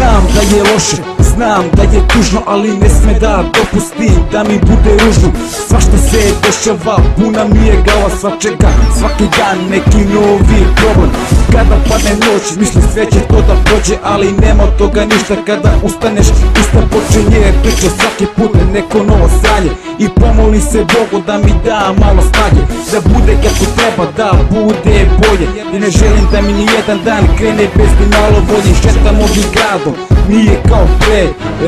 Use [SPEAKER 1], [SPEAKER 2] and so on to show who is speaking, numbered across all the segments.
[SPEAKER 1] Znam da je loše, znam da je tužno, ali ne sme da dopustim da mi bude ružno. Svašta se dešava, puna mi je glava svačega, svaki dan neki novi problem. Kada padne noć, misli sve će to da prođe, ali nema od toga ništa. Kada ustaneš, ista počinje priča, svaki put neko novo sranje. I pomoli se Bogu da mi da malo snage, da bude kako treba, da bude bolje. I ne želim da mi nijedan dan krene bez ni malo volje. Šetam ovim gradom, nije kao pre,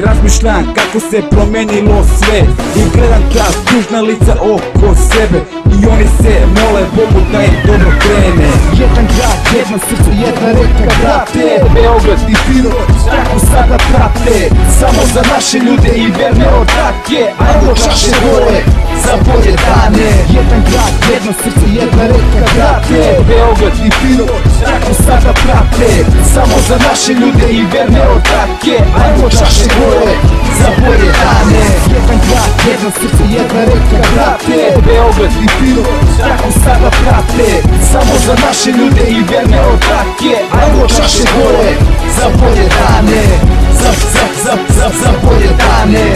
[SPEAKER 1] razmišljam kako se promenilo sve. I gledam ta tužna lica oko sebe, i oni se mole Bogu da im dobro krene.
[SPEAKER 2] Jedan grad, jedno srce, jedna reka, brate. Beograd i Pirot, strahu sada prate. Samo za naše ljude i verne ortake, ajmo čaše gore za bolje dane. Jedan grad, jedno srce, jedna reka, brate. Beograd i Pirot, strahu sada prate. Samo za naše ljude i verne ortake, ajmo čaše gore za bolje dane. Jedan grad, jedno srce, jedna reka, brate. Beograd i Pirot, strahu sada prate. Samo za naše ljude i verne ortake, ajmo čaše gore za bolje dane. Za bolje dane.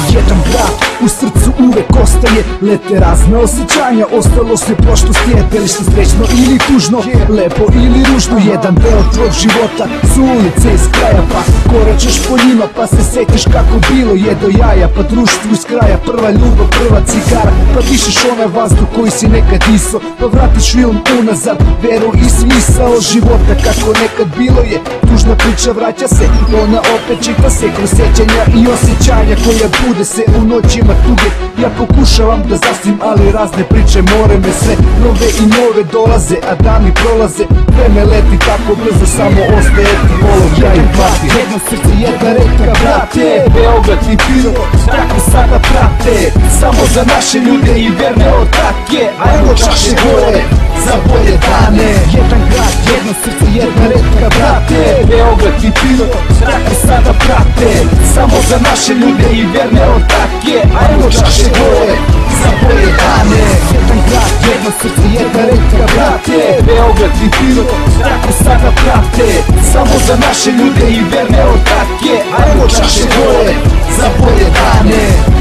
[SPEAKER 2] Jedan grad u srcu uvek ostaje, lete razne osjećanja, ostalo se prošlost je, bili što srećno ili tužno, lepo ili ružno. Jedan deo tvog života su ulice iz kraja, pa koračeš po njima pa se setiš kako bilo je do jaja. Pa društvu iz kraja, prva ljubav, prva cigara, pa dišeš onaj vazduh koji si nekad iso, pa vratiš film unazad, veru i smisao života kako nekad bilo je. Tužna priča vraća se, ona opet čita se kroz sjećanja i osjećanja koja bude se u noćima tuge. Ja pokušavam da zastim, ali razne priče more me sve nove i nove dolaze, a dani prolaze, vreme leti tako brzo, samo ostaje ti volom ja i pati. Jedno srce, jedna reka, brate. Beograd i Pirot, strahu sada prate. Samo za naše ljude i verne ortake, ajmo čaše gore za bolje dane. Jedan grad, jedno srce, jedna reka, brate. Beograd i Pirot, strahu sada prate. Samo za naše ljude i verne ortake, ajmo čaše gore za bolje dane. Jedan grad, jedno srce, jedna reka, brate. Beograd i Pirot, strahu sada prate. Samo za naše ljude i verne ortake, ajmo čaše gore za bolje dane.